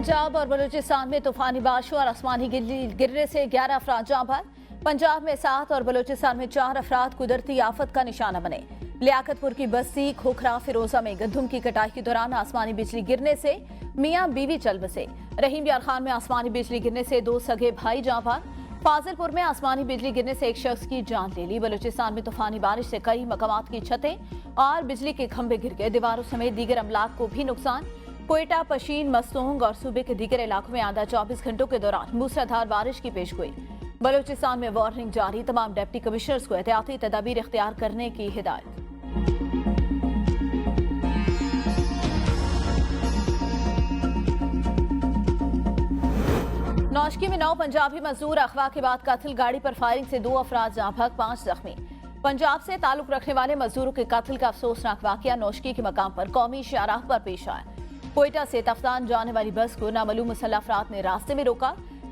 पंजाब और बलूचिस्तान में तूफानी बारिश और आसमानी गिरने से 11 अफराद जाँ बहक। पंजाब में 7 और बलूचिस्तान में 4 अफराद कुदरती आफत का निशाना बने। लियाकतपुर की बस्ती खोखरा फिरोजा में गंदम की कटाई के दौरान आसमानी बिजली गिरने से मियां बीवी चल बसे। रहीम यार खान में आसमानी बिजली गिरने से 2 सगे भाई जाँ बहक। फाजिलपुर में आसमानी बिजली गिरने से एक शख्स की जान ले ली। बलूचिस्तान में तूफानी बारिश से कई मकामात की छतें और बिजली के खंभे गिर गए। दीवारों समेत दीगर अमलाक को भी नुकसान। कोयटा, पशीन, मस्तोंग और सूबे के दीगर इलाकों में आधा 24 घंटों के दौरान मूसलाधार बारिश की पेशगोई। बलूचिस्तान में वार्निंग जारी, तमाम डिप्टी कमिश्नर्स को एहतियाती तदाबीर इख्तियार करने की हिदायत। नौशकी में 9 पंजाबी मजदूर अगवा के बाद कत्ल। गाड़ी पर फायरिंग से 2 अफराद जाँ बहक, 5 जख्मी। पंजाब से ताल्लुक रखने वाले मजदूरों के कत्ल का अफसोसनाक वाकया नौशकी के मकाम पर कौमी शाहराह पर पेश आया। कोयटा से तफ्तान जाने वाली बस को नामालूम मुसल्लह अफराद ने रास्ते में रोका।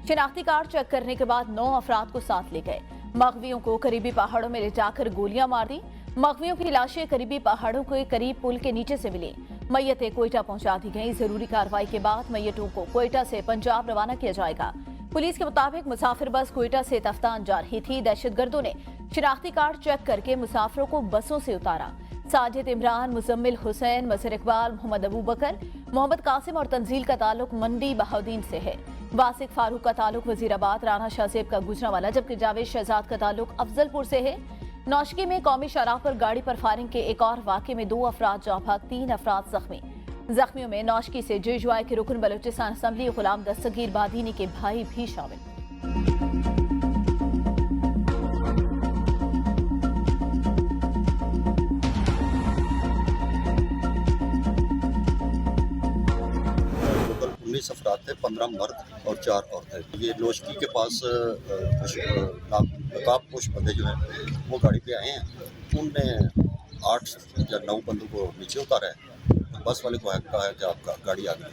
शिनाख्ती कार्ड चेक करने के बाद 9 अफराद को साथ ले गए। मगवियों को करीबी पहाड़ों में ले जाकर गोलियां मार दी। मगवियों की लाशें करीबी पहाड़ों के करीब पुल के नीचे से मिली। मैयतें कोयटा पहुंचा दी गई। जरूरी कार्रवाई के बाद मैयतों को कोयटा से पंजाब रवाना किया जाएगा। पुलिस के मुताबिक मुसाफिर बस कोयटा से तफ्तान जा रही थी। दहशतगर्दों ने शिनाख्ती कार्ड चेक करके मुसाफिरों को बसों से उतारा। साजिद इमरान, मुजम्मिल हुसैन, मजहर इकबाल, मोहम्मद अबू बकर, मोहम्मद कासिम और तंजील का ताल्लुक मंडी बहाउद्दीन से है। वासिक फारूक का ताल्लुक वजीराबाद, राना शाहजेब का गुजरांवाला, जबकि जावेद शहजाद का ताल्लुक अफजलपुर से है। नौशकी में कौमी शाहराह पर गाड़ी पर फायरिंग के एक और वाक़े में 2 अफराद जाँ बहक, 3 अफराद जख्मी। जख्मियों में नौशकी से जेजुआई के रुकन बलूचिस्तान असम्बली गुलाम दस्तगीर बादीनी के भाई भी शामिल। अफराद थे, 15 मर्द और 4 औरतें। ये नौशकी के पास नकाबपोश बंदे जो हैं वो गाड़ी पे आए हैं। उनने 8 या 9 बंदों को नीचे उतारा है। बस वाले को कहा है कि आपका गाड़ी आ गई।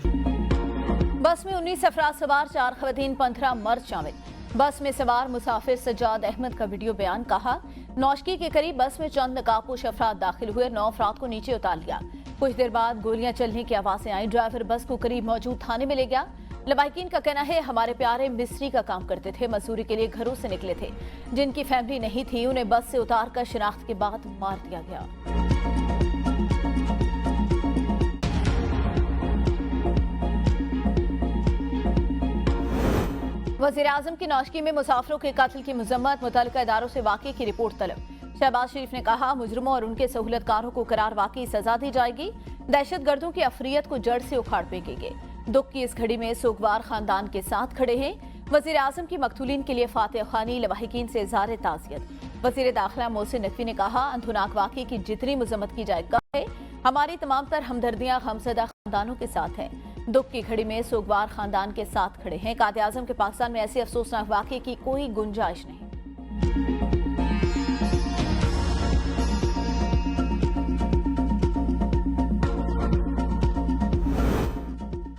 बस में 19 अफराद सवार, 4 खवातीन, 15 मर्द शामिल। बस में सवार मुसाफिर सज्जाद अहमद का वीडियो बयान। कहा, नौशकी के करीब बस में चंद नकाबपोश अफराद दाखिल हुए। 9 अफराद को नीचे उतार लिया। कुछ देर बाद गोलियां चलने की आवाजें आई। ड्राइवर बस को करीब मौजूद थाने में ले गया। लवाहिकीन का कहना है, हमारे प्यारे मिस्त्री का काम करते थे, मजदूरी के लिए घरों से निकले थे। जिनकी फैमिली नहीं थी उन्हें बस से उतार कर शिनाख्त के बाद मार दिया गया। वजीर आजम की नौशकी में मुसाफिरों के कत्ल की मजम्मत। मुतल्लिका इदारों से वाक़े की रिपोर्ट तलब। शहबाज शरीफ ने कहा, मुजरिमों और उनके सहूलतकारों को करार वाकई सजा दी जाएगी। दहशतगर्दों की अफरियत को जड़ से उखाड़ फेंकेंगे। दुख की इस घड़ी में सोगवार खानदान के साथ खड़े हैं। वजीर आजम की मकतूलीन के लिए फातिह खानी, लवाहिकीन से इज़हार ताज़ियत। वजीर दाखिला मोहसिन नकवी ने कहा, अंधुनाक वाक़े की जितनी मजम्मत की जाएगा है, हमारी तमाम तर हमदर्दियां गमज़दा खानदानों के साथ हैं। दुख की घड़ी में सोगवार खानदान के साथ खड़े हैं। कायदे आज़म के पाकिस्तान में ऐसे अफसोसनाक वाक़े की कोई गुंजाइश नहीं।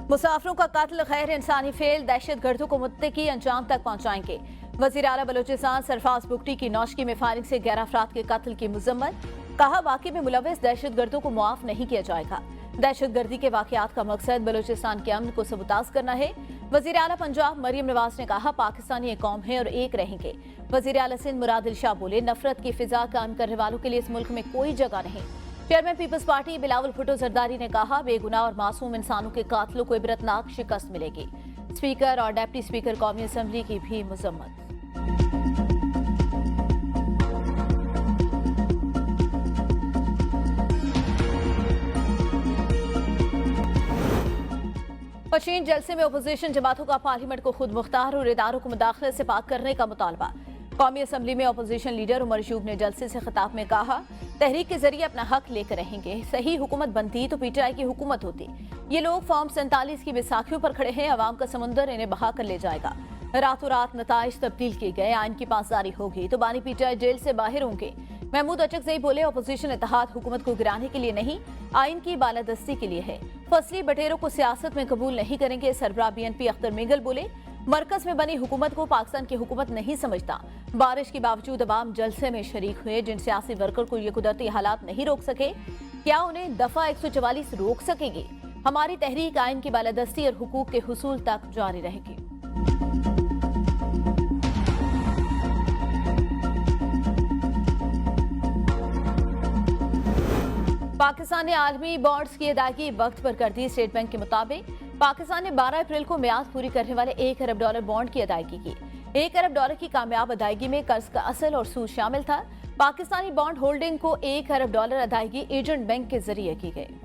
मुसाफिरों का कत्ल गैर इंसानी फेल, दहशतगर्दों को मुत्तकी अंजाम तक पहुंचाएंगे। वजीर आला बलूचिस्तान सरफराज बुगटी की नौशकी में फायरिंग से 11 अफराद के कत्ल की मुजम्मत। कहा, वाक़े में मुलविस दहशतगर्दों को मुआफ नहीं किया जाएगा। दहशतगर्दी के वाक़यात का मकसद बलूचिस्तान के अमन को सबूताज करना है। वजीर आला पंजाब मरियम नवाज ने कहा, पाकिस्तानी एक कौम है और एक रहेंगे। वजीर आला सिंध मुराद दिल शाह बोले, नफरत की फिजा कायम करने वालों के लिए इस मुल्क में कोई जगह नहीं। चेयरमैन पीपल्स पार्टी बिलावल भुट्टो जरदारी ने कहा, बेगुनाह और मासूम इंसानों के कातलों को इबरतनाक शिकस्त मिलेगी। स्पीकर और डिप्टी स्पीकर कौमी असम्बली की भी मजम्मत। पशीन जलसे में अपोजिशन जमातों का पार्लियामेंट को खुद मुख्तार और इदारों को मुदाखलत से पाक करने का मुतालबा। कौमी असम्बली में अपोजिशन लीडर उमर अयूब ने जलसे से खिताब में कहा, तहरीक के जरिए अपना हक लेकर रहेंगे। सही हुकूमत बनती तो पीटीआई की हुकूमत होती। ये लोग फॉर्म 47 की बैसाखियों पर खड़े हैं। अवाम का समुंदर इन्हें बहा कर ले जाएगा। रातों रात नताइज तब्दील किए गए। आइन की पासदारी होगी तो बानी पीटीआई जेल से बाहर होंगे। महमूद अचकज़ई बोले, अपोजिशन इत्तेहाद हुकूमत को गिराने के लिए नहीं, आइन की बालादस्ती के लिए है। फसली बटेरों को सियासत में कबूल नहीं करेंगे। सरबराह बीएनपी अख्तर मेगल बोले, मरकज में बनी हुकूमत को पाकिस्तान की हुकूमत नहीं समझता। बारिश के बावजूद अवाम जलसे में शरीक हुए। जिन सियासी वर्कर को ये कुदरती हालात नहीं रोक सके, क्या उन्हें दफा 144 रोक सकेगी? हमारी तहरीक आइन की बालादस्ती और हुकूक के हुसूल तक जारी रहेगी। पाकिस्तान ने आलमी बॉन्ड्स की अदायगी वक्त पर कर दी। स्टेट बैंक के मुताबिक पाकिस्तान ने 12 अप्रैल को मियाद पूरी करने वाले $1 अरब बॉन्ड की अदायगी की। $1 अरब की कामयाब अदायगी में कर्ज का असल और सूद शामिल था। पाकिस्तानी बॉन्ड होल्डिंग को $1 अरब अदायगी एजेंट बैंक के जरिए की गई।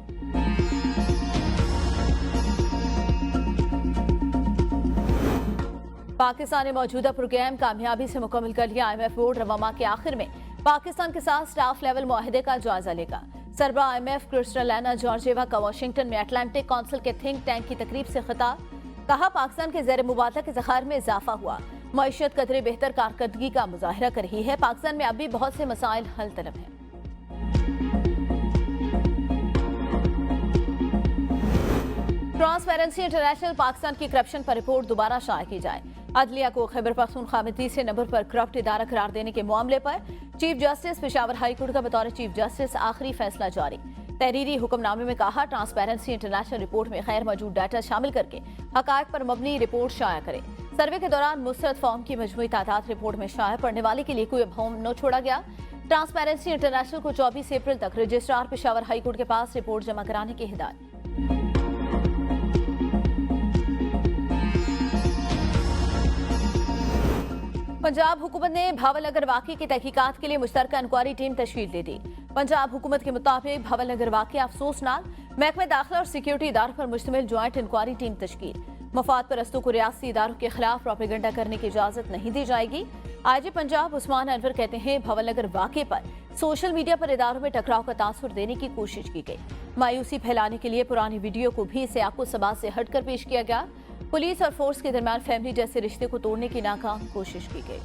पाकिस्तान ने मौजूदा प्रोग्राम कामयाबी से मुकम्मल कर लिया। IMF बोर्ड रवामा के आखिर में पाकिस्तान के साथ स्टाफ लेवल मुआहदे का जायजा लेगा। सरबरा IMF क्रिस्टलाना जॉर्जिएवा का वाशिंगटन में अटलांटिक काउंसिल के थिंक टैंक की तकरीब से खिताब। कहा, पाकिस्तान के ज़ेर मुबादला के ज़खायर में इजाफा हुआ। मईशत कदरे बेहतर कारकर्दगी का मुजाहिरा कर रही है। पाकिस्तान में अभी बहुत से मसाइल हल तलब हैं। ट्रांसपेरेंसी इंटरनेशनल पाकिस्तान की करप्शन पर रिपोर्ट दोबारा शाया की जाए। अदलिया को खैबर पख्तूनख्वा में तीसरे नंबर पर करप्ट इदारा करार देने के मामले पर chief justice Peshawar high court का बतौर चीफ जस्टिस आखिरी फैसला जारी। तहरीरी हुक्मनामे में कहा, ट्रांसपेरेंसी इंटरनेशनल रिपोर्ट में गैर मौजूद डाटा शामिल करके हकायक पर मबनी रिपोर्ट शाया करे। सर्वे के दौरान मुस्तरद फॉर्म की मजमूई तादाद रिपोर्ट में शाया पड़ने वाले के लिए कोई अभ्याम न छोड़ा गया। ट्रांसपेरेंसी इंटरनेशनल को 24 अप्रैल तक रजिस्ट्रार पेशावर हाई कोर्ट के पास रिपोर्ट जमा कराने की हिदायत। पंजाब हुकूमत ने भावलनगर वाक़े की तहकीकात के लिए मुश्तरका इंक्वायरी टीम तश्कील दे दी। पंजाब हुकूमत के मुताबिक भावलनगर वाक़े अफसोसनाक, महकमे दाखिला और सिक्योरिटी इदारों पर मुश्तमिल ज्वाइंट इंक्वायरी टीम तश्कील। मफाद परस्तों को रियासती इदारों के खिलाफ प्रोपेगेंडा करने की इजाजत नहीं दी जाएगी। IG पंजाब उस्मान अनवर कहते हैं, भावलनगर वाक़े पर सोशल मीडिया पर इदारों में टकराव का तासुर देने की कोशिश की गई। मायूसी फैलाने के लिए पुरानी वीडियो को भी सियाको सबात से हटकर पेश किया गया। पुलिस और फोर्स के दरमियान फैमिली जैसे रिश्ते को तोड़ने की नाकाम कोशिश की गई।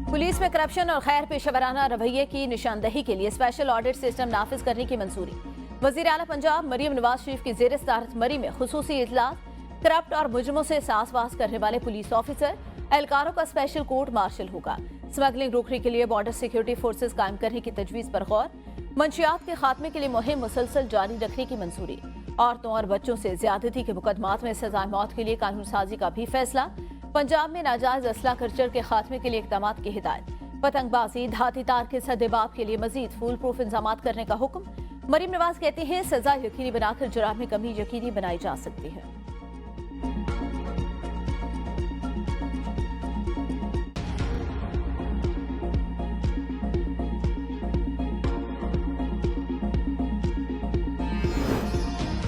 पुलिस में करप्शन और गैर पेशेवराना रवैये की निशानदही के लिए स्पेशल ऑडिट सिस्टम नाफिज करने की मंजूरी। वज़ीर आला पंजाब मरियम नवाज शरीफ की ज़ेर सदारत मरी में खुसूसी इजलास। करप्ट और मुजरिमों से सासवास करने वाले पुलिस ऑफिसर एहलकारों का स्पेशल कोर्ट मार्शल होगा। स्मगलिंग रोकने के लिए बॉर्डर सिक्योरिटी फोर्सेज कायम करने की तजवीज पर गौर। मंशियात के खात्मे के लिए मुहिम मुसलसल जारी रखने की मंजूरी। औरतों और बच्चों से ज्यादती के मुकदमात में सजाए मौत के लिए कानून साजी का भी फैसला। पंजाब में नाजायज असला कल्चर के खात्मे के लिए इक़दामात की हिदायत। पतंगबाजी, धाती तार के सद्देबाब के लिए मजीद फूल प्रूफ इंतजामात करने का हुक्म। मरीम नवाज कहती हैं, सजा यकीनी बनाकर जुर्म में कमी यकीनी बनाई जा सकती है।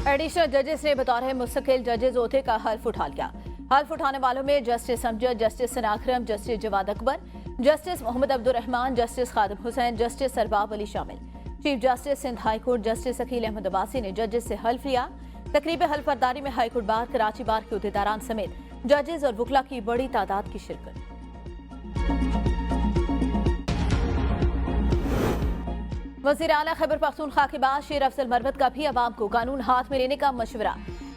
एडिशनल जजेस ने बतौर मुस्तकिल जजेस ओहदे का हल्फ उठा लिया। हल्फ उठाने वालों में justice Amjad, justice Sana Akram, justice Jawad Akbar, justice Mohammad Abdul Rahman, justice Khadim Hussain, justice Sarbab Ali शामिल। Chief justice Sindh high court justice Aqeel Ahmed Abbasi ने जजेस से हल्फ लिया। तकरीब हल्फ बर्दारी में high court bar, Karachi bar के उहदेदारान समेत जजेस और वकला की बड़ी तादाद की शिरकत। वज़ीर आला खैबर पख्तूनख्वा के बाद शेर अफजल मरवत का भी अवाम को कानून हाथ में लेने का मशवरा।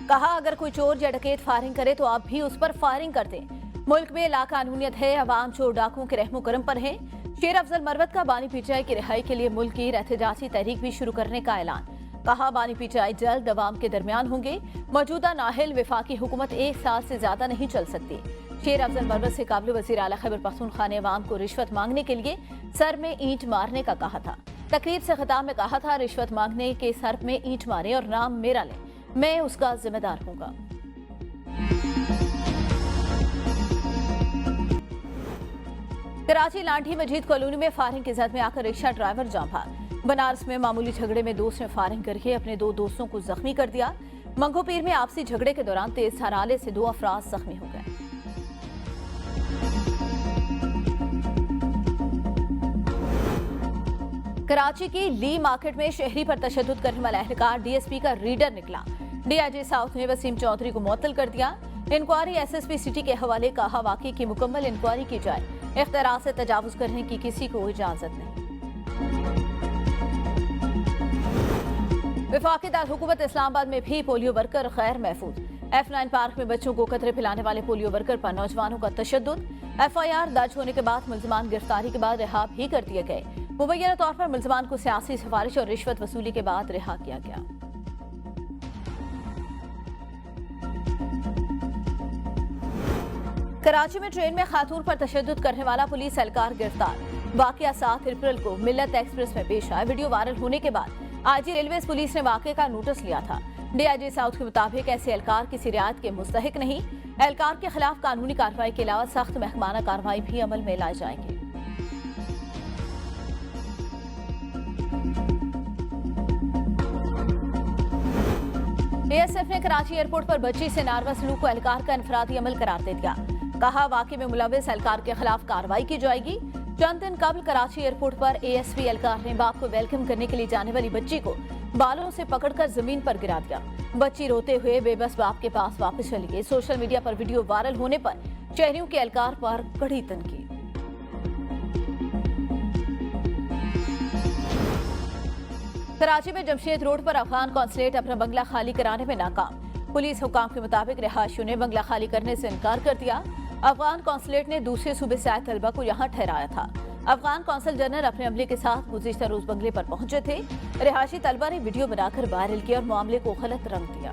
कहा, अगर कोई चोर या डकैत फायरिंग करे तो आप भी उस पर फायरिंग कर दें। मुल्क में लाकानूनियत है, अवाम चोर डाकुओं के रहमो करम पर है। शेर अफजल मरवत का बानी पीटीआई की रिहाई के लिए मुल्क की एहतजाजी तहरीक भी शुरू करने का ऐलान। कहा, बानी पीटीआई जल्द अवाम के दरमियान होंगे। मौजूदा नाहिल वफाकी हुकूमत 1 साल से ज्यादा नहीं चल सकती। शेर अफजल मरवत से काबिल वज़ीर आला खैबर पख्तूनख्वा ने अवाम को रिश्वत मांगने के लिए सर में ईंट मारने का कहा था। तकरीब से खिताब में कहा था, रिश्वत मांगने के सर में ईंट मारे और नाम मेरा लें, मैं उसका जिम्मेदार हूंगा। कराची लाठी मजीद कॉलोनी में फायरिंग की जद में आकर रिक्शा ड्राइवर जान भाग। बनारस में मामूली झगड़े में दोस्त ने फायरिंग करके अपने 2 दोस्तों को जख्मी कर दिया। मंगोपीर में आपसी झगड़े के दौरान तेज हराले से 2 अफराद जख्मी हो गए। कराची की ली मार्केट में शहरी पर तशद्दुद करने वाला एहलकार DSP का रीडर निकला। DIG साउथ ने वसीम चौधरी को मुअत्तल कर दिया। इंक्वायरी SSP सिटी के हवाले कहा, वाकई की मुकम्मल इंक्वायरी की जाए। इख्तियार से तजावुज करने की किसी को इजाजत नहीं। वफाकी दारुल हुकूमत इस्लामाबाद में भी पोलियो वर्कर गैर महफूज। F9 पार्क में बच्चों को कतरे पिलाने वाले पोलियो वर्कर पर नौजवानों का तशद्दुद। FIR दर्ज होने के बाद मुल्जिमान गिरफ्तारी के बाद रिहा भी कर दिए गए। मुबैना तौर पर मुल्जिमान को सियासी सिफारिश और रिश्वत वसूली के बाद रिहा किया गया। कराची में ट्रेन में खातून पर तशद्दुद करने वाला पुलिस एहलकार गिरफ्तार। वाकया 7 अप्रैल को मिल्लत एक्सप्रेस में पेश आया। वीडियो वायरल होने के बाद आईजी रेलवे पुलिस ने वाकये का नोटिस लिया था। DIG साउथ के मुताबिक ऐसे एहलकार किसी रियायत के मुस्तहिक नहीं। एहलकार के खिलाफ कानूनी कार्रवाई के अलावा सख्त महकमाना कार्रवाई भी अमल में लाई जाएगी। ASF ने कराची एयरपोर्ट पर बच्ची से नारवा सलूक को एहलकार का इनफरादी अमल करार दे दिया। कहा वाकये में मुलविस एहलकार के खिलाफ कार्रवाई की जाएगी। चंद दिन कबल कराची एयरपोर्ट पर ASP एहलकार ने बाप को वेलकम करने के लिए जाने वाली बच्ची को बालों से पकड़कर जमीन पर गिरा दिया। बच्ची रोते हुए बेबस बाप के पास वापस चली गई। सोशल मीडिया पर वीडियो वायरल होने पर शहरियों के एहलकार पर कड़ी तनकीद। कराची में जमशेद रोड पर अफगान कॉन्सुलेट अपना बंगला खाली कराने में नाकाम। पुलिस हुकाम के मुताबिक रिहायशियों ने बंगला खाली करने से इनकार कर दिया। अफगान कॉन्सुलेट ने दूसरे सूबे से आए तलबा को यहाँ ठहराया था। अफगान कौंसल जनरल अपने अमले के साथ गुज़िश्ता रोज बंगले पर पहुंचे थे। रिहायशी तलबा ने वीडियो बनाकर वायरल किया और मामले को गलत रंग दिया।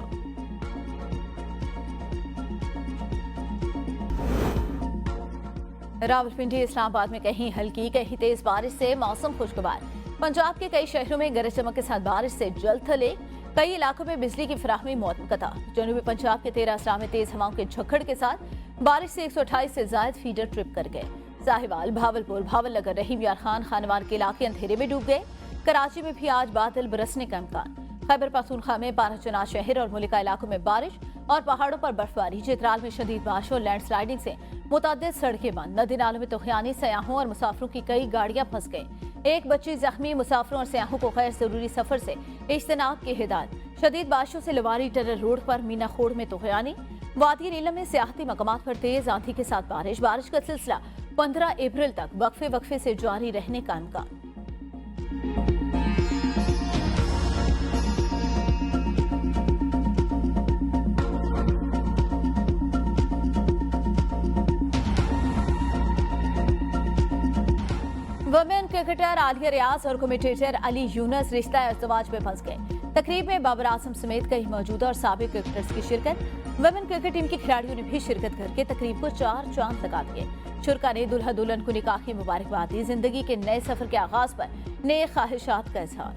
रावलपिंडी इस्लामाबाद में कहीं हल्की कहीं तेज बारिश से मौसम खुशगवार। पंजाब के कई शहरों में गरज चमक के साथ बारिश से जल थले। कई इलाकों में बिजली की फराहमी मुअत्तदा। जनूबी पंजाब के 13 अजला में तेज हवाओं के झक्कड़ के साथ बारिश से 128 से ज्यादा फीडर ट्रिप कर गए। साहिवाल, भावलपुर, भावलनगर, रहीम यार खान, खानवार के इलाके अंधेरे में डूब गए। कराची में भी आज बादल बरसने का इम्कान। खैबर पख्तूनख्वा में 12 चनाज शहर और मुलिका इलाकों में बारिश और पहाड़ों पर बर्फबारी। चित्राल में शदीद बारिश और लैंडस्लाइडिंग से मुतअद्दिद सड़कें बंद। नदी नालों में तूफानी। सयाहों और मुसाफिरों की कई गाड़ियां फंस गई। एक बच्ची जख्मी। मुसाफिरों और सयाहों को गैर जरूरी सफर से इज्तनाब की हिदायत। शदीद बारिशों से लवारी टनल रोड पर मीना खोड़ में तूफानी। वादी नीलम में सियाहती मकामात पर तेज आंधी के साथ बारिश। बारिश का सिलसिला 15 अप्रैल तक वक्फे से जारी रहने का इम्कान। वुमेन क्रिकेटर आलिया रियाज और कमेंटेटर अली यूनस रिश्ता इज़्दिवाज में फंस गए। तकरीब में बाबर आजम समेत कई मौजूदा और साबिक क्रिकेटर्स की शिरकत। वुमेन क्रिकेट टीम की खिलाड़ियों ने भी शिरकत करके तकरीब को 4 चांद लगा दिए। शुरका ने दुल्हा दुल्हन को निकाह की मुबारकबाद दी। जिंदगी के नए सफर के आगाज पर नेक ख्वाहिशात का इजहार।